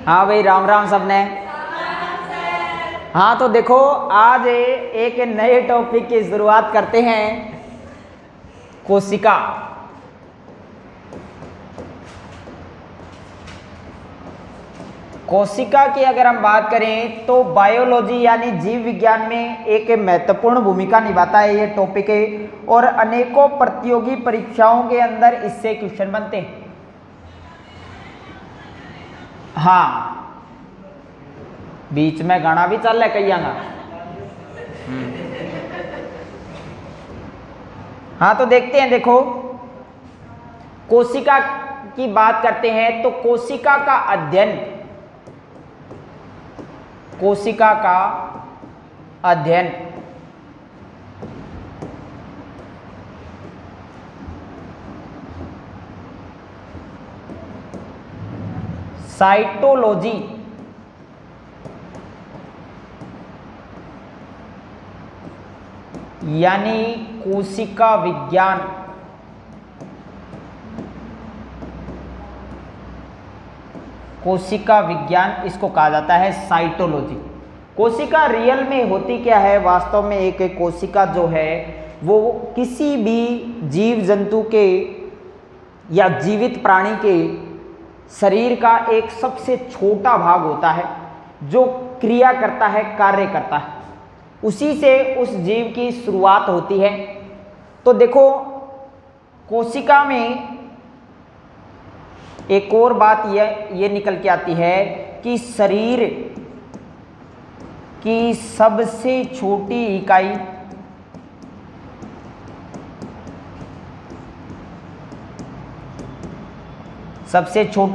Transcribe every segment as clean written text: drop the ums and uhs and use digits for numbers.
हाँ भाई, राम राम सबने। हाँ तो देखो, आज एक नए टॉपिक की शुरुआत करते हैं। कोशिका। कोशिका की अगर हम बात करें तो बायोलॉजी यानी जीव विज्ञान में एक महत्वपूर्ण भूमिका निभाता है ये टॉपिक है, और अनेकों प्रतियोगी परीक्षाओं के अंदर इससे क्वेश्चन बनते हैं। हाँ, बीच में गाना भी चल रहा है कईया का। हाँ तो देखते हैं, देखो कोशिका की बात करते हैं तो कोशिका का अध्ययन, कोशिका का अध्ययन साइटोलॉजी यानी कोशिका विज्ञान, कोशिका विज्ञान इसको कहा जाता है साइटोलॉजी। कोशिका रियल में होती क्या है? वास्तव में एक कोशिका जो है वो किसी भी जीव जंतु के या जीवित प्राणी के शरीर का एक सबसे छोटा भाग होता है जो क्रिया करता है, कार्य करता है। उसी से उस जीव की शुरुआत होती है। तो देखो, कोशिका में एक और बात ये निकल के आती है कि शरीर की सबसे छोटी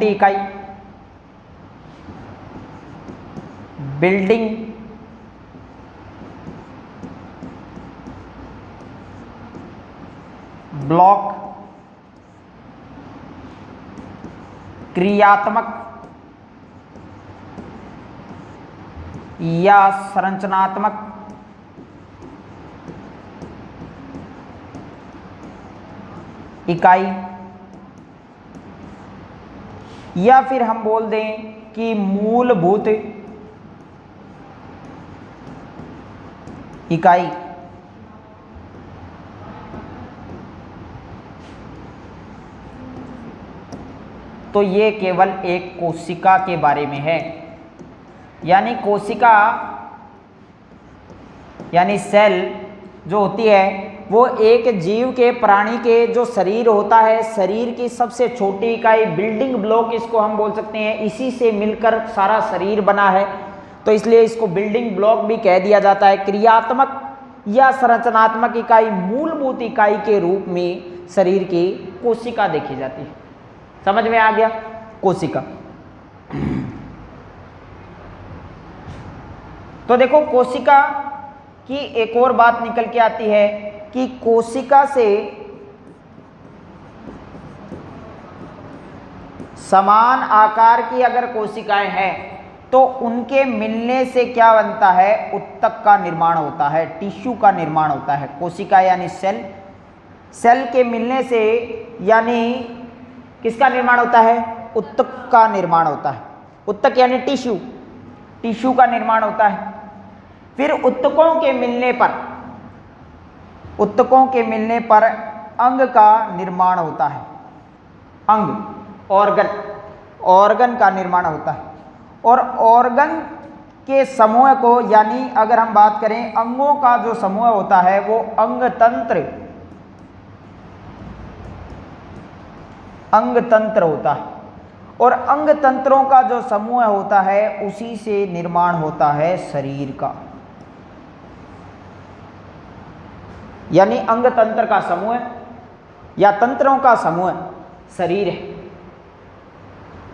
इकाई बिल्डिंग ब्लॉक, क्रियात्मक या संरचनात्मक इकाई, या फिर हम बोल दें कि मूलभूत इकाई। तो ये केवल एक कोशिका के बारे में है। यानी कोशिका यानी सेल जो होती है वो एक जीव के, प्राणी के जो शरीर होता है, शरीर की सबसे छोटी इकाई, बिल्डिंग ब्लॉक इसको हम बोल सकते हैं। इसी से मिलकर सारा शरीर बना है, तो इसलिए इसको बिल्डिंग ब्लॉक भी कह दिया जाता है। क्रियात्मक या संरचनात्मक इकाई, मूलभूत इकाई के रूप में शरीर की कोशिका देखी जाती है। समझ में आ गया? कोशिका। तो देखो, कोशिका की एक और बात निकल के आती है कि कोशिका से समान आकार की अगर कोशिकाएं हैं तो उनके मिलने से क्या बनता है? उत्तक का निर्माण होता है, टिश्यू का निर्माण होता है। कोशिका यानी सेल, सेल के मिलने से यानी किसका निर्माण होता है? उत्तक का निर्माण होता है। उत्तक यानी टिश्यू, टिश्यू का निर्माण होता है। फिर उत्तकों के मिलने पर अंग का निर्माण होता है। अंग, ऑर्गन का निर्माण होता है। और ऑर्गन के समूह को, यानी अगर हम बात करें अंगों का जो समूह होता है वो अंग तंत्र होता है। और अंग तंत्रों का जो समूह होता है उसी से निर्माण होता है शरीर का। यानी अंग तंत्र का समूह या तंत्रों का समूह शरीर है,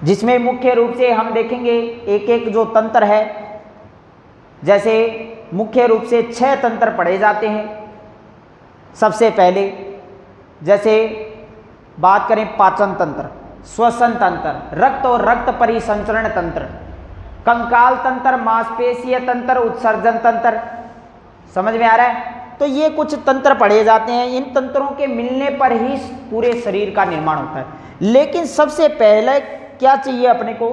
जिसमें मुख्य रूप से हम देखेंगे एक एक जो तंत्र है, जैसे मुख्य रूप से 6 तंत्र पढ़े जाते हैं। सबसे पहले जैसे बात करें पाचन तंत्र, श्वसन तंत्र, रक्त और रक्त परिसंचरण तंत्र, कंकाल तंत्र, मांसपेशीय तंत्र, उत्सर्जन तंत्र। समझ में आ रहा है? तो ये कुछ तंत्र पढ़े जाते हैं। इन तंत्रों के मिलने पर ही पूरे शरीर का निर्माण होता है। लेकिन सबसे पहले क्या चाहिए अपने को?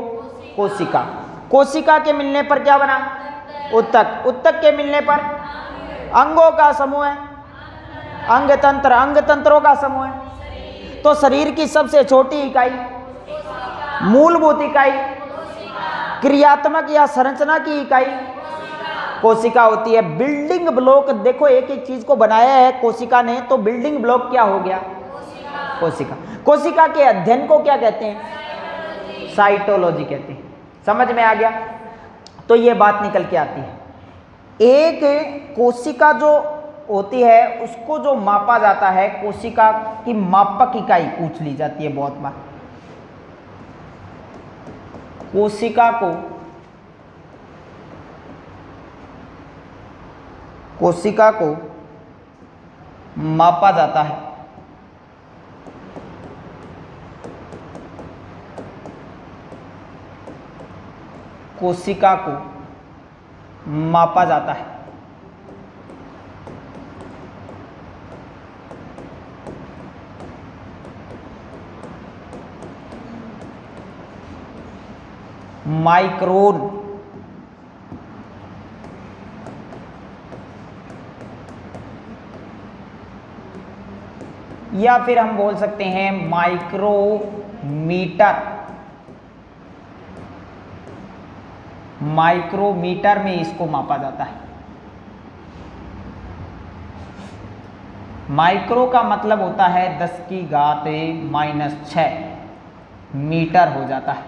कोशिका। कोशिका के मिलने पर क्या बना? उत्तक। उत्तक के मिलने पर अंगों का समूह है, अंगतंत्र। अंगतंत्रों का समूह है। तो शरीर की सबसे छोटी इकाई, मूलभूत इकाई, क्रियात्मक या संरचना की इकाई कोशिका होती है। बिल्डिंग ब्लॉक, देखो एक एक चीज को बनाया है कोशिका ने, तो बिल्डिंग ब्लॉक क्या हो गया? कोशिका। कोशिका के अध्ययन को क्या कहते हैं? साइटोलॉजी कहते हैं। समझ में आ गया? तो ये बात निकल के आती है। एक कोशिका जो होती है उसको जो मापा जाता है, कोशिका की मापक इकाई पूछ ली जाती है बहुत बार। कोशिका को मापा जाता है कोशिका को मापा जाता है माइक्रोन। या फिर हम बोल सकते हैं माइक्रोमीटर। माइक्रोमीटर में इसको मापा जाता है। माइक्रो का मतलब होता है 10⁻⁻⁶ मीटर हो जाता है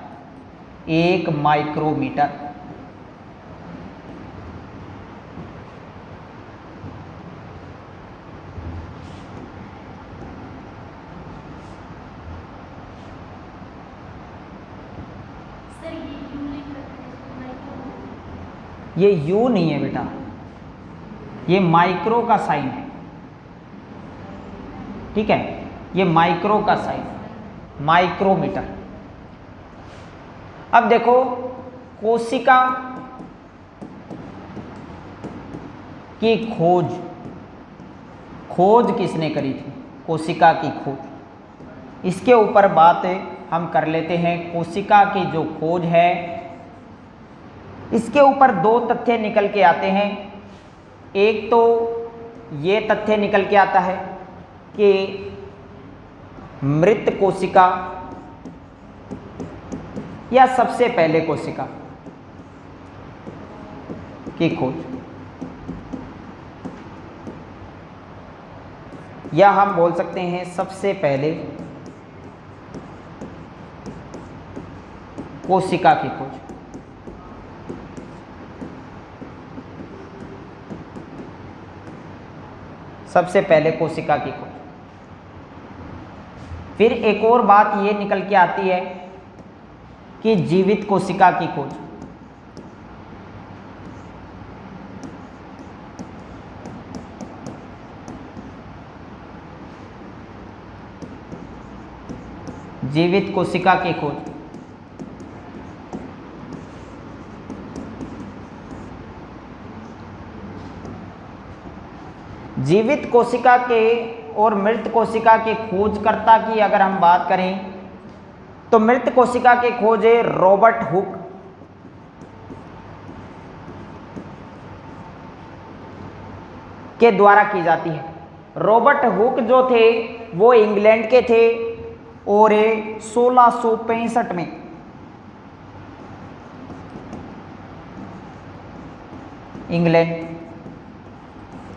1 माइक्रोमीटर। ये यू नहीं है बेटा, ये माइक्रो का साइन है, ठीक है? ये माइक्रो का साइन, माइक्रोमीटर। अब देखो कोशिका की खोज किसने करी थी? कोशिका की खोज। इसके ऊपर बात हम कर लेते हैं। कोशिका की जो खोज है, इसके ऊपर 2 तथ्य निकल के आते हैं। एक तो ये तथ्य निकल के आता है कि मृत कोशिका या सबसे पहले कोशिका की खोज, या हम बोल सकते हैं सबसे पहले कोशिका की खोज। सबसे पहले कोशिका की खोज। फिर एक और बात ये निकल के आती है कि जीवित कोशिका की खोज। जीवित कोशिका की खोज। जीवित कोशिका के और मृत कोशिका के खोजकर्ता की अगर हम बात करें तो मृत कोशिका की खोज रॉबर्ट हुक के द्वारा की जाती है। रॉबर्ट हुक जो थे वो इंग्लैंड के थे और 1665 में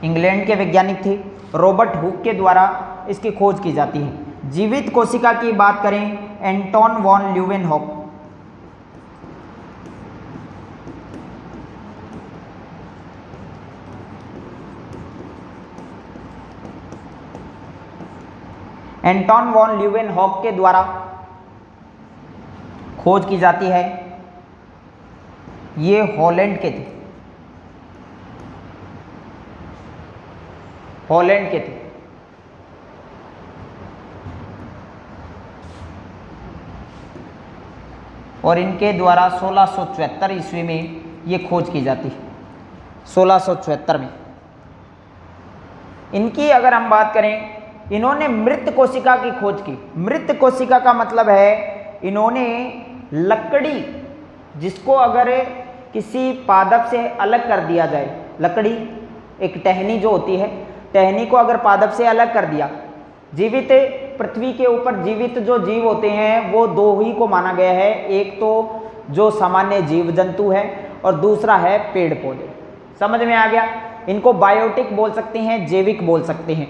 इंग्लैंड के वैज्ञानिक थे। रॉबर्ट हुक के द्वारा इसकी खोज की जाती है। जीवित कोशिका की बात करें Anton von Leeuwenhoek. Anton von Leeuwenhoek के द्वारा खोज की जाती है। ये हॉलैंड के थे, हॉलैंड के थे। और इनके द्वारा 1674 ईस्वी में ये खोज की जाती है। 1674 में इनकी अगर हम बात करें, इन्होंने मृत कोशिका की खोज की। मृत कोशिका का मतलब है इन्होंने लकड़ी, जिसको अगर किसी पादप से अलग कर दिया जाए, लकड़ी एक टहनी जो होती है, टहनी को अगर पादप से अलग कर दिया, जीवित पृथ्वी के ऊपर जीवित जो जीव होते हैं वो दो ही को माना गया है, एक तो जो सामान्य जीव जंतु है और दूसरा है पेड़ पौधे। समझ में आ गया? इनको बायोटिक बोल सकते हैं, जैविक बोल सकते हैं।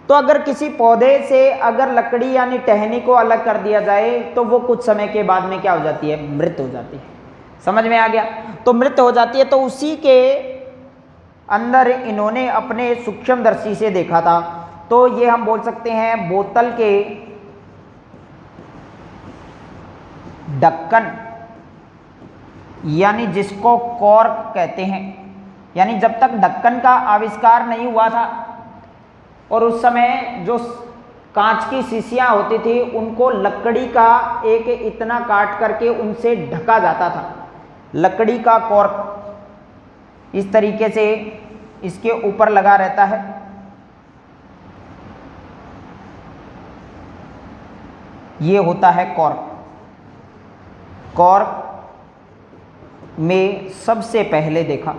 तो अगर किसी पौधे से अगर लकड़ी यानी टहनी को अलग कर दिया जाए तो वो कुछ समय के बाद में क्या हो जाती है? मृत हो जाती है। समझ में आ गया? तो मृत हो जाती है। तो उसी के अंदर इन्होंने अपने सूक्ष्मदर्शी से देखा था। तो ये हम बोल सकते हैं बोतल के ढक्कन, यानी जिसको कॉर्क कहते हैं, यानी जब तक ढक्कन का आविष्कार नहीं हुआ था और उस समय जो कांच की शीशियां होती थी उनको लकड़ी का एक इतना काट करके उनसे ढका जाता था। लकड़ी का कॉर्क इस तरीके से इसके ऊपर लगा रहता है। ये होता है कॉर्क। कॉर्क में सबसे पहले देखा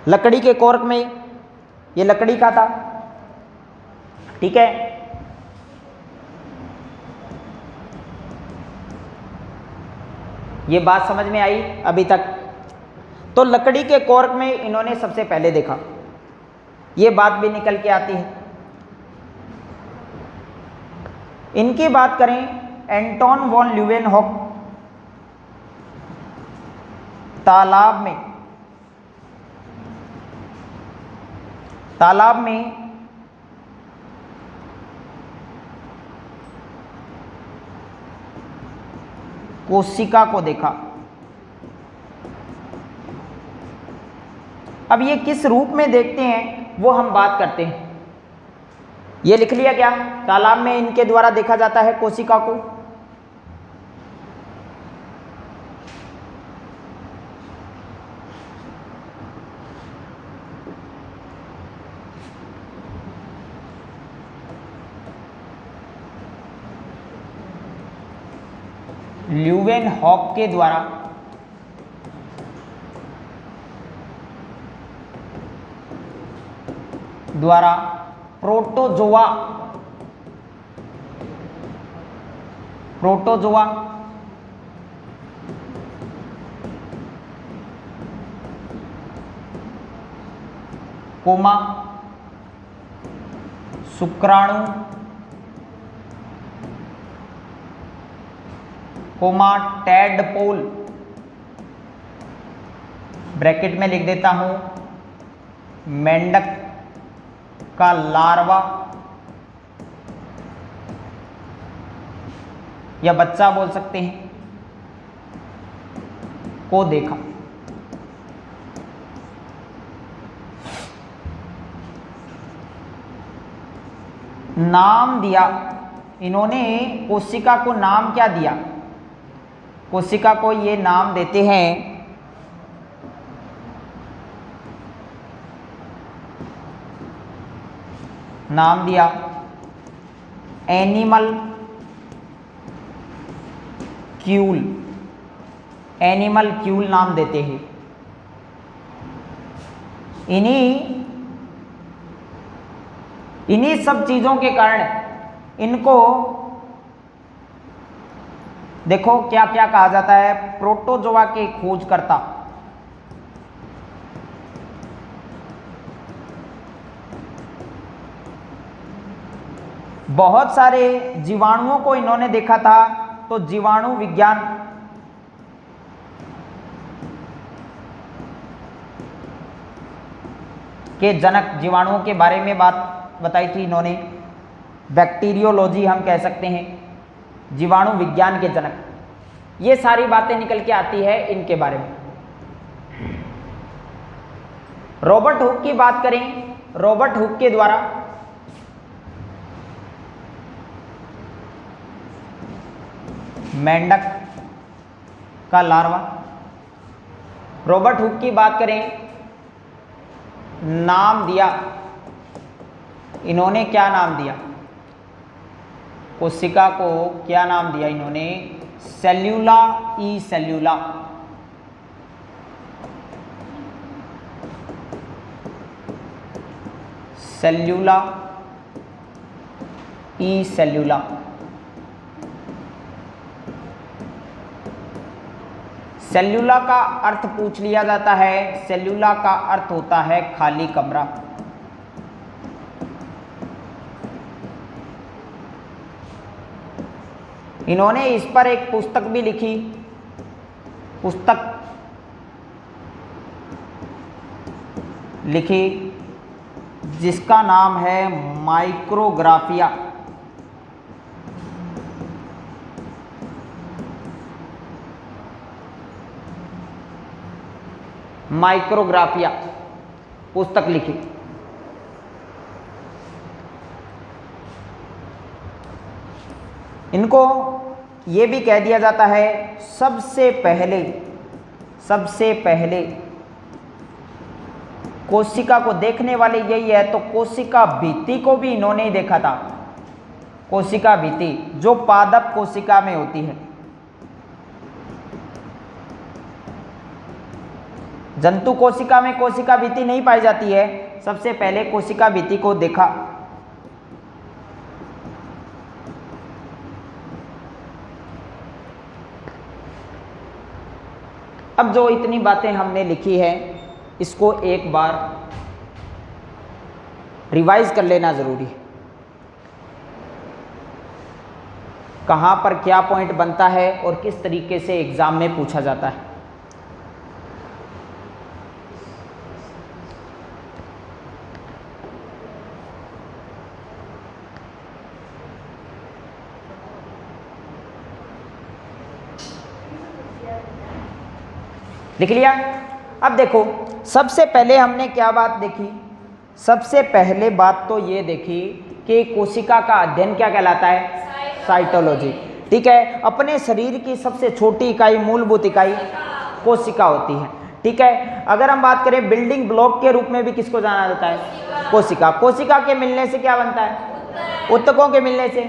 लकड़ी के कॉर्क में, ये लकड़ी का था, ठीक है। ये बात समझ में आई अभी तक? तो लकड़ी के कॉर्क में इन्होंने सबसे पहले देखा, ये बात भी निकल के आती है। इनकी बात करें, एंटोन वॉन ल्यूवेनहॉक तालाब में कोशिका को देखा। अब ये किस रूप में देखते हैं वो हम बात करते हैं। ये लिख लिया क्या? तालाब में इनके द्वारा देखा जाता है कोशिका को। ल्यूवेनहॉक के द्वारा प्रोटोजोआ कोमा शुक्राणु कोमा टैडपोल, ब्रैकेट में लिख देता हूं मेंढक का लार्वा या बच्चा बोल सकते हैं, को देखा। नाम दिया इन्होंने, कोशिका को नाम क्या दिया? कोशिका को ये नाम देते हैं नाम दिया एनिमल क्यूल, एनिमल क्यूल नाम देते हैं। इन्हीं सब चीजों के कारण इनको देखो क्या क्या कहा जाता है, प्रोटोजोआ के खोजकर्ता। बहुत सारे जीवाणुओं को इन्होंने देखा था, तो जीवाणु विज्ञान के जनक, जीवाणुओं के बारे में बात बताई थी इन्होंने। बैक्टीरियोलॉजी हम कह सकते हैं, जीवाणु विज्ञान के जनक। ये सारी बातें निकल के आती है इनके बारे में। रॉबर्ट हुक की बात करें, रॉबर्ट हुक के द्वारा मेंढक का लार्वा, रॉबर्ट हुक की बात करें नाम दिया, इन्होंने क्या नाम दिया? कोशिका को क्या नाम दिया इन्होंने? सेल्यूला ई सेल्यूला। सेल्यूला ई सेल्यूला। सेल्यूला का अर्थ पूछ लिया जाता है, सेल्यूला का अर्थ होता है खाली कमरा। इन्होंने इस पर एक पुस्तक भी लिखी, पुस्तक लिखी जिसका नाम है माइक्रोग्राफिया। माइक्रोग्राफिया पुस्तक लिखी। इनको ये भी कह दिया जाता है सबसे पहले कोशिका को देखने वाले यही है, तो कोशिका भित्ति को भी इन्होंने ही देखा था। कोशिका भित्ति जो पादप कोशिका में होती है, जंतु कोशिका में कोशिका भित्ति नहीं पाई जाती है, सबसे पहले कोशिका भित्ति को देखा। अब जो इतनी बातें हमने लिखी है इसको एक बार रिवाइज कर लेना जरूरी है। कहाँ पर क्या पॉइंट बनता है और किस तरीके से एग्जाम में पूछा जाता है। लिख लिया? अब देखो, सबसे पहले हमने क्या बात देखी? सबसे पहले बात तो ये देखी कि कोशिका का अध्ययन क्या कहलाता है? साइटोलॉजी। ठीक है, अपने शरीर की सबसे छोटी इकाई, मूलभूत इकाई कोशिका होती है। ठीक है, अगर हम बात करें बिल्डिंग ब्लॉक के रूप में भी किसको जाना जाता है? कोशिका। कोशिका के मिलने से क्या बनता है? ऊतकों के मिलने से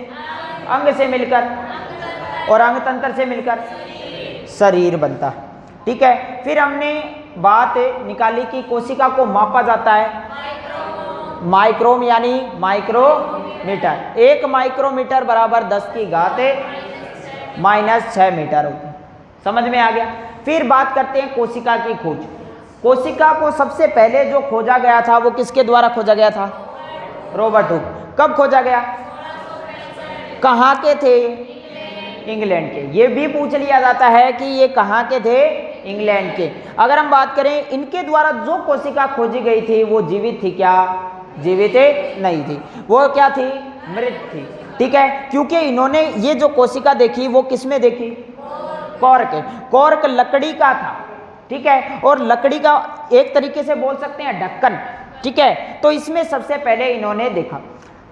अंग से मिलकर और अंग तंत्र से मिलकर शरीर बनता है। ठीक है, फिर हमने बात निकाली कि कोशिका को मापा जाता है माइक्रोम यानी माइक्रोमीटर। 1 माइक्रोमीटर बराबर 10 की घात -6 मीटर होती है। समझ में आ गया? फिर बात करते हैं कोशिका की खोज। कोशिका को सबसे पहले जो खोजा गया था वो किसके द्वारा खोजा गया था? Robert Hooke. कब खोजा गया? कहाँ के थे? इंग्लैंड के। ये भी पूछ लिया जाता है कि ये कहाँ के थे? इंग्लैंड के। अगर हम बात करें इनके द्वारा जो कोशिका खोजी गई थी वो जीवित थी क्या? जीवित नहीं थी, वो क्या थी? मृत थी। ठीक है, क्योंकि इन्होंने ये जो कोशिका देखी वो किसमें देखी? कॉर्क। कॉर्क लकड़ी का था। ठीक है, और लकड़ी का एक तरीके से बोल सकते हैं ढक्कन। ठीक है, तो इसमें सबसे पहले इन्होंने देखा।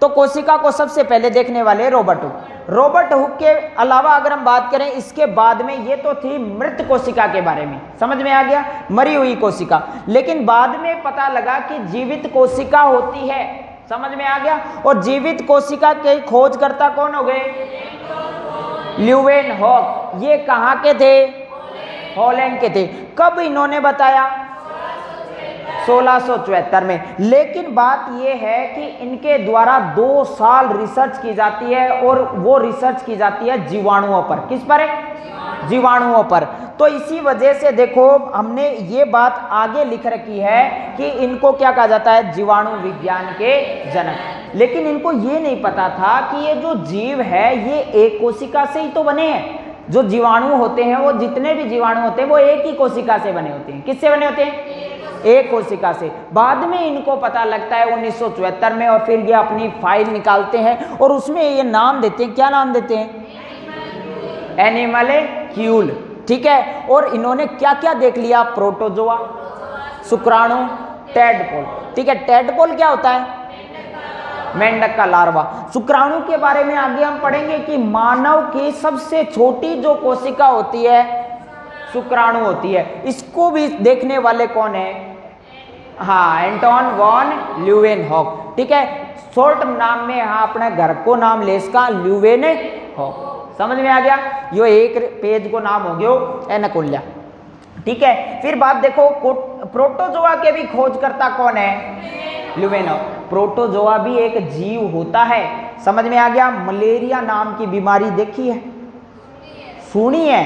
तो कोशिका को सबसे पहले देखने वाले रॉबर्ट हुक। रॉबर्ट हुक के अलावा अगर हम बात करें इसके बाद में, ये तो थी मृत कोशिका के बारे में, समझ में आ गया? मरी हुई कोशिका। लेकिन बाद में पता लगा कि जीवित कोशिका होती है। समझ में आ गया? और जीवित कोशिका के खोजकर्ता कौन हो गए? ल्यूवेनहॉक। ये कहाँ के थे? हॉलैंड के थे। कब इन्होंने बताया? 1674 में। लेकिन बात यह है कि इनके द्वारा 2 साल रिसर्च की जाती है और वो रिसर्च की जाती है जीवाणुओं पर। किस पर है? जीवाणुओं पर। तो इसी वजह से देखो हमने ये बात आगे लिख रखी है कि इनको क्या कहा जाता है? जीवाणु विज्ञान के जनक। लेकिन इनको ये नहीं पता था कि ये जो जीव है ये एक कोशिका से ही तो बने हैं। जो जीवाणु होते हैं, वो जितने भी जीवाणु होते हैं वो एक ही कोशिका से बने होते हैं। किससे बने होते हैं? एक कोशिका से। बाद में इनको पता लगता है 1974 में, और फिर ये अपनी फाइल निकालते हैं और उसमें ये नाम देते हैं। क्या नाम देते हैं? एनिमैलिक्यूल। ठीक है, और इन्होंने क्या क्या देख लिया? प्रोटोजोआ, शुक्राणु, टेडपोल। ठीक है, टेडपोल क्या होता है? मेंढक का लार्वा। शुक्राणु के बारे में आगे हम पढ़ेंगे कि मानव की सबसे छोटी जो कोशिका होती है शुक्राणु होती है। इसको भी देखने वाले कौन है? हाँ, एंटोन वॉन ल्यूवेनहॉक। ठीक है, शॉर्ट नाम में यहाँ अपने घर को नाम ले इसका ल्यूवेनहॉक। समझ में आ गया, यो एक पेज को नाम हो गयो एनाकोलिया। ठीक है, फिर बात देखो, प्रोटोजोआ के भी खोजकर्ता कौन है? ल्यूवेनहॉक। प्रोटोजोआ भी एक जीव होता है। समझ में आ गया। मलेरिया नाम की बीमारी देखी है, सुनी है?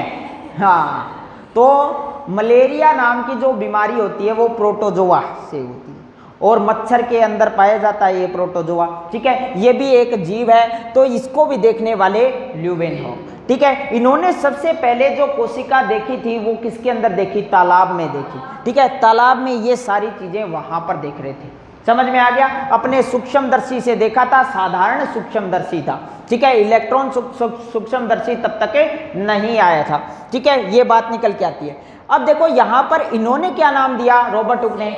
हाँ, तो मलेरिया नाम की जो बीमारी होती है वो प्रोटोजोआ से होती है और मच्छर के अंदर पाया जाता है ये प्रोटोजोआ। ठीक है, ये भी एक जीव है, तो इसको भी देखने वाले ल्यूवेनहॉक। ठीक है, इन्होंने सबसे पहले जो कोशिका देखी थी वो किसके अंदर देखी? तालाब में देखी। ठीक है, तालाब में ये सारी चीजें वहां पर देख रहे थे। समझ में आ गया। अपने सूक्ष्मदर्शी से देखा था, साधारण सूक्ष्मदर्शी था। ठीक है, इलेक्ट्रॉन सूक्ष्मदर्शी तब तक नहीं आया था। ठीक है, ये बात निकल के आती है। अब देखो यहां पर इन्होंने क्या नाम दिया रॉबर्ट हुक ने?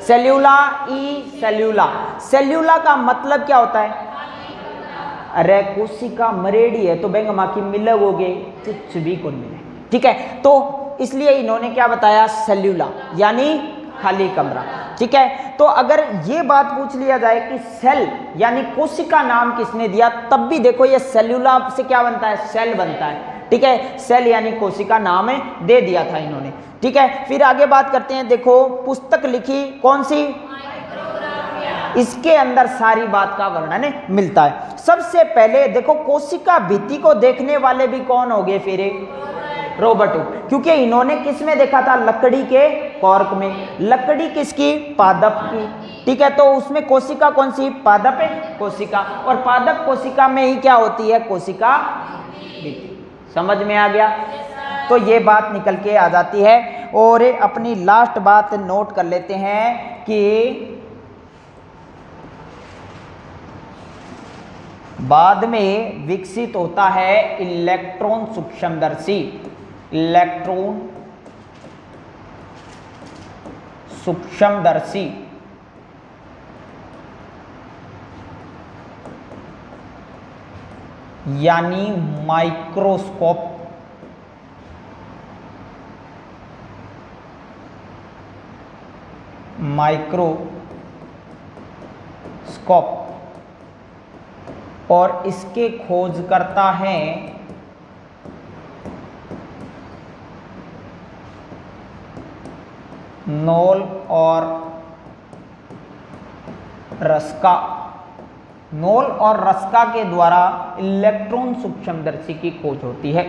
सेल्यूला ई सेल्यूला। सेल्यूला का मतलब क्या होता है? अरे कोशिका मरेडी है तो बेंग माकी मिलोगे कुछ भी कौन मिले। ठीक है, तो इसलिए इन्होंने क्या बताया? सेल्यूला यानी खाली कमरा। ठीक है, तो अगर ये बात पूछ लिया जाए कि सेल यानी कोशिका नाम किसने दिया, तब भी देखो ये सेल्यूला से क्या बनता है? सेल बनता है। ठीक है, सेल यानी कोशिका नाम दे दिया था इन्होंने। ठीक है, फिर आगे बात करते हैं। देखो पुस्तक लिखी कौन सी? इसके अंदर सारी बात का वर्णन मिलता है। सबसे पहले देखो कोशिका भित्ति को देखने वाले भी कौन हो गए? फिर रॉबर्ट हुक, क्योंकि इन्होंने किस में देखा था? लकड़ी के कॉर्क में। लकड़ी किसकी? पादप की। ठीक है, तो उसमें कोशिका कौन सी? पादप कोशिका। और पादप कोशिका में ही क्या होती है? कोशिका भित्ति। समझ में आ गया। तो ये बात निकल के आ जाती है। और अपनी लास्ट बात नोट कर लेते हैं कि बाद में विकसित होता है इलेक्ट्रॉन सूक्ष्मदर्शी। इलेक्ट्रॉन सूक्ष्मदर्शी यानी माइक्रोस्कोप। माइक्रोस्कोप और इसके खोजकर्ता हैं नोल और रस्का। नोल और रस्का के द्वारा इलेक्ट्रॉन सूक्ष्मदर्शी की खोज होती है।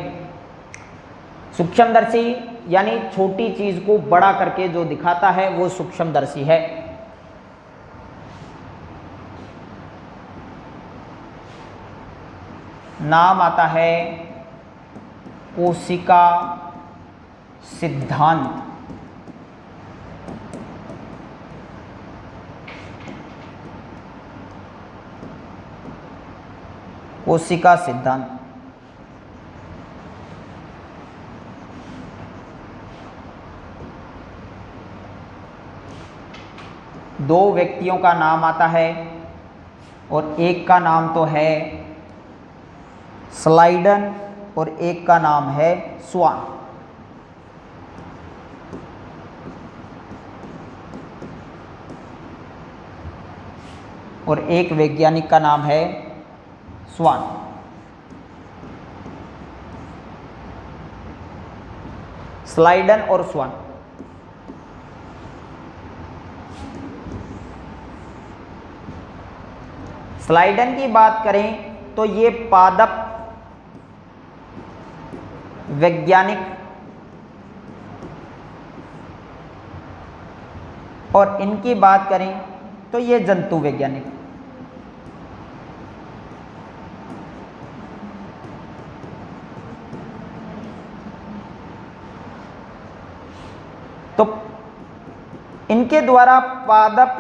सूक्ष्मदर्शी यानी छोटी चीज को बड़ा करके जो दिखाता है वो सूक्ष्मदर्शी है। नाम आता है कोशिका सिद्धांत। कोशिका सिद्धांत। दो व्यक्तियों का नाम आता है और एक का नाम तो है स्लाइडन और एक का नाम है स्वान। और एक वैज्ञानिक का नाम है स्वान। स्लाइडन और स्वान। स्लाइडन की बात करें तो ये पादप वैज्ञानिक और इनकी बात करें तो ये जंतु वैज्ञानिक। तो इनके द्वारा पादप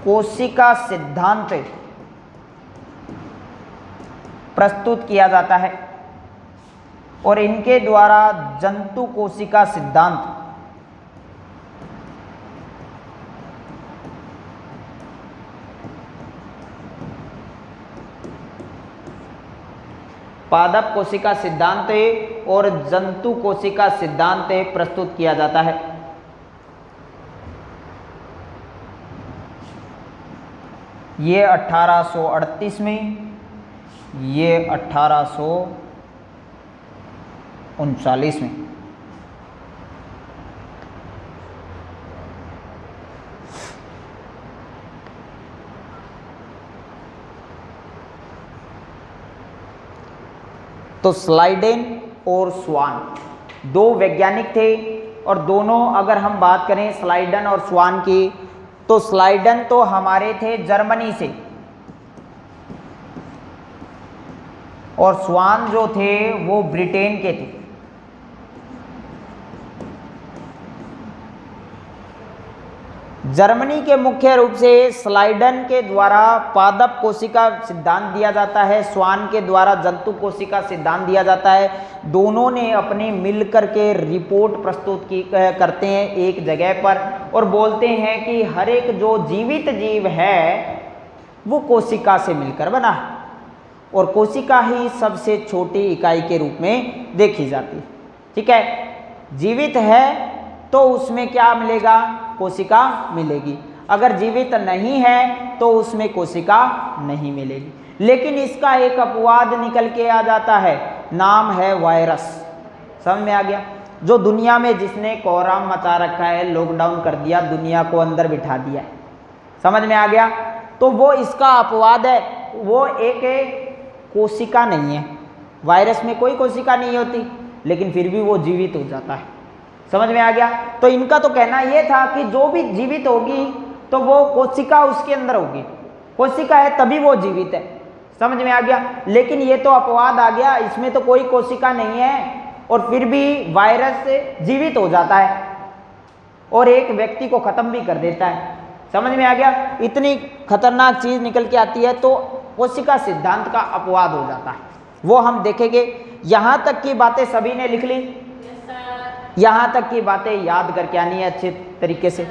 कोशिका सिद्धांत प्रस्तुत किया जाता है और इनके द्वारा जंतु कोशिका सिद्धांत पादप कोशिका सिद्धांत और जंतु कोशिका सिद्धांत प्रस्तुत किया जाता है? ये 1838 में, ये 1839 में। तो स्लाइडेन और स्वान दो वैज्ञानिक थे, और दोनों अगर हम बात करें स्लाइडन और स्वान की, तो स्लाइडन तो हमारे थे जर्मनी से, और स्वान जो थे वो ब्रिटेन के थे। जर्मनी के मुख्य रूप से स्लाइडन के द्वारा पादप कोशिका सिद्धांत दिया जाता है, स्वान के द्वारा जंतु कोशिका सिद्धांत दिया जाता है। दोनों ने अपने मिलकर के रिपोर्ट प्रस्तुत की करते हैं एक जगह पर, और बोलते हैं कि हर एक जो जीवित जीव है वो कोशिका से मिलकर बना है, और कोशिका ही सबसे छोटी इकाई के रूप में देखी जाती है। ठीक है, जीवित है तो उसमें क्या मिलेगा? कोशिका मिलेगी। अगर जीवित नहीं है तो उसमें कोशिका नहीं मिलेगी। लेकिन इसका एक अपवाद निकल के आ जाता है, नाम है वायरस। समझ में आ गया? जो दुनिया में जिसने कोहराम मचा रखा है, लॉकडाउन कर दिया, दुनिया को अंदर बिठा दिया है। समझ में आ गया? तो वो इसका अपवाद है, वो एक कोशिका नहीं है। वायरस में कोई कोशिका नहीं होती, लेकिन फिर भी वो जीवित हो जाता है। समझ में आ गया? तो इनका तो कहना ये था कि जो भी जीवित होगी तो वो कोशिका उसके अंदर होगी, कोशिका है तभी वो जीवित है। समझ में आ गया? लेकिन ये तो अपवाद आ गया, इसमें तो कोई कोशिका नहीं है और फिर भी वायरस जीवित हो जाता है और एक व्यक्ति को खत्म भी कर देता है। समझ में आ गया? इतनी खतरनाक चीज निकल के आती है तो कोशिका सिद्धांत का अपवाद हो जाता है, वो हम देखेंगे। यहां तक की बातें सभी ने लिख ली? यहां तक की बातें याद करके आनी है अच्छे तरीके से।